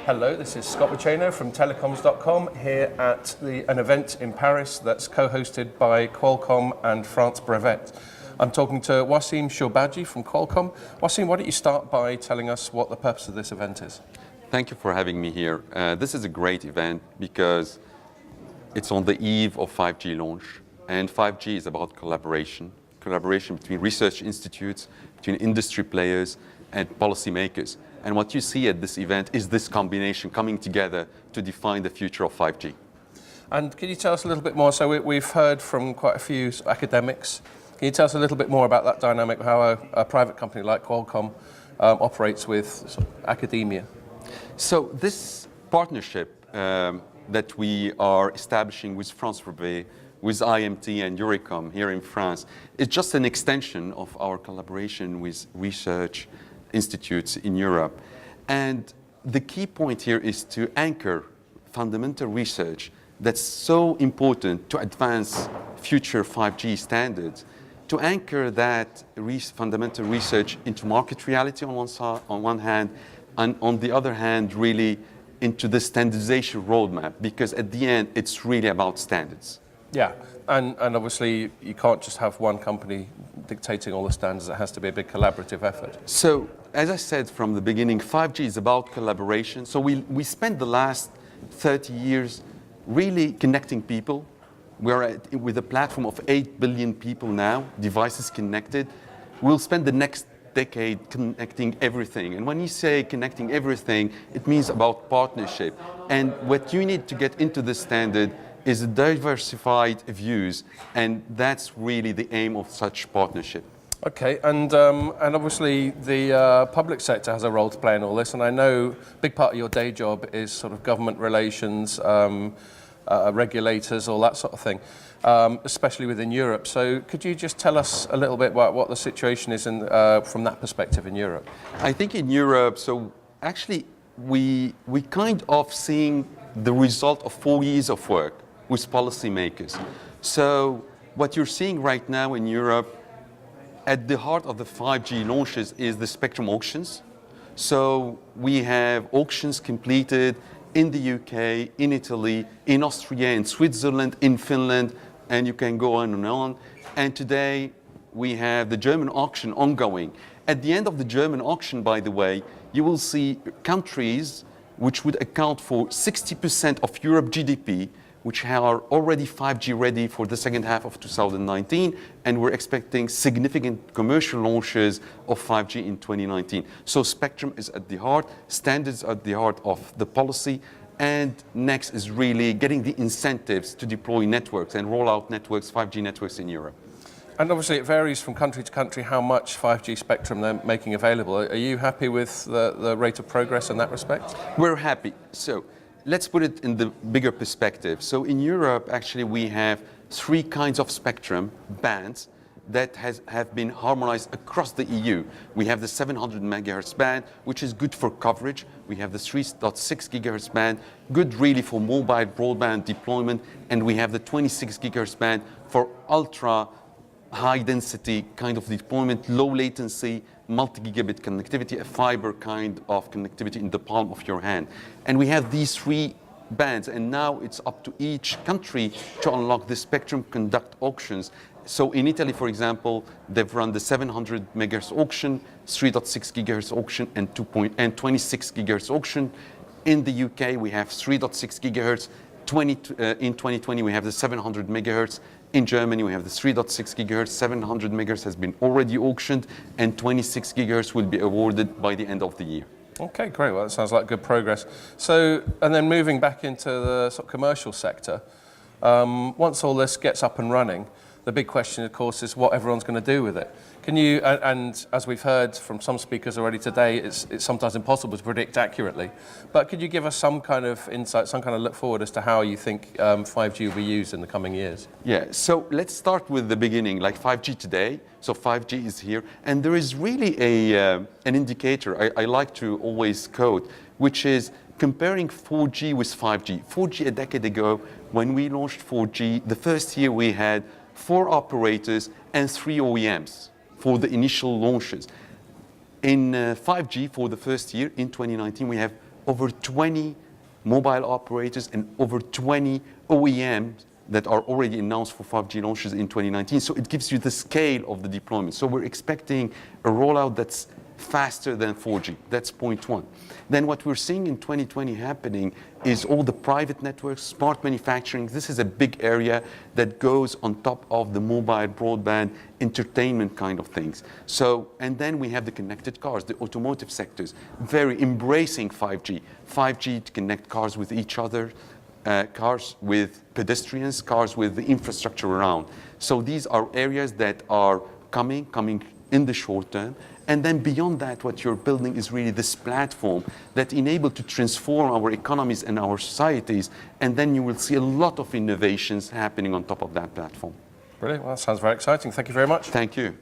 Hello, this is Scott Baceno from Telecoms.com here at an event in Paris that's co-hosted by Qualcomm and France Brevet. I'm talking to Wasim Chourbaji from Qualcomm. Wasim, why don't you start by telling us what the purpose of this event is? Thank you for having me here. This is a great event because it's on the eve of 5G launch, and 5G is about collaboration between research institutes, between industry players and policymakers. And what you see at this event is this combination coming together to define the future of 5G. And can you tell us a little bit more? So we've heard from quite a few academics. Can you tell us a little bit more about that dynamic, how a private company like Qualcomm operates with sort of academia? So this partnership that we are establishing with France Brevet, with IMT and Eurocom here in France, is just an extension of our collaboration with research institutes in Europe. And the key point here is to anchor fundamental research that's so important to advance future 5G standards, to anchor that fundamental research into market reality on one hand, and on the other hand, really into the standardization roadmap, because at the end, it's really about standards. Yeah, and obviously you can't just have one company dictating all the standards. It has to be a big collaborative effort. So, as I said from the beginning, 5G is about collaboration. So we spent the last 30 years really connecting people. We're with a platform of 8 billion people now, devices connected. We'll spend the next decade connecting everything. And when you say connecting everything, it means about partnership. And what you need to get into the standard is diversified views, and that's really the aim of such partnership. Okay, and obviously the public sector has a role to play in all this, and I know a big part of your day job is sort of government relations, regulators, all that sort of thing, especially within Europe. So could you just tell us a little bit about what the situation is from that perspective in Europe? I think in Europe, so actually we kind of seeing the result of 4 years of work with policymakers. So what you're seeing right now in Europe, at the heart of the 5G launches is the spectrum auctions. So we have auctions completed in the UK, in Italy, in Austria, in Switzerland, in Finland, and you can go on and on. And today we have the German auction ongoing. At the end of the German auction, by the way, you will see countries which would account for 60% of Europe GDP, which are already 5G ready for the second half of 2019, and we're expecting significant commercial launches of 5G in 2019. So spectrum is at the heart, standards are at the heart of the policy, and next is really getting the incentives to deploy networks and roll out networks, 5G networks in Europe. And obviously it varies from country to country how much 5G spectrum they're making available. Are you happy with the rate of progress in that respect? We're happy. So let's put it in the bigger perspective. So in Europe, actually, we have 3 kinds of spectrum bands that have been harmonized across the EU. We have the 700 megahertz band, which is good for coverage. We have the 3.6 gigahertz band, good really for mobile broadband deployment. And we have the 26 gigahertz band for ultra high density kind of deployment, low latency, multi-gigabit connectivity, a fiber kind of connectivity in the palm of your hand. And we have these 3 bands, and now it's up to each country to unlock the spectrum, conduct auctions. So in Italy, for example, they've run the 700 megahertz auction, 3.6 gigahertz auction, and 26 gigahertz auction. In the UK, we have 3.6 gigahertz. In 2020, we have the 700 megahertz. In Germany, we have the 3.6 gigahertz, 700 megahertz has been already auctioned, and 26 gigahertz will be awarded by the end of the year. Okay, great. Well, that sounds like good progress. So, and then moving back into the sort of commercial sector, once all this gets up and running, the big question, of course, is what everyone's going to do with it. Can you, and as we've heard from some speakers already today, it's sometimes impossible to predict accurately, but could you give us some kind of insight, some kind of look forward as to how you think 5G will be used in the coming years? Yeah, so let's start with the beginning, like 5G today. So 5G is here, and there is really an indicator I like to always quote, which is comparing 4G with 5G. 4G a decade ago, when we launched 4G, the first year we had 4 operators and 3 OEMs for the initial launches. In 5G, for the first year, in 2019, we have over 20 mobile operators and over 20 OEMs that are already announced for 5G launches in 2019. So it gives you the scale of the deployment. So we're expecting a rollout that's faster than 4G. That's point one. Then what we're seeing in 2020 happening is all the private networks, smart manufacturing. This is a big area that goes on top of the mobile broadband entertainment kind of things. So, and then we have the connected cars, the automotive sectors, very embracing 5G. 5G to connect cars with each other, cars with pedestrians, cars with the infrastructure around. So these are areas that are coming in the short term. And then beyond that, what you're building is really this platform that enables to transform our economies and our societies. And then you will see a lot of innovations happening on top of that platform. Brilliant. Well, that sounds very exciting. Thank you very much. Thank you.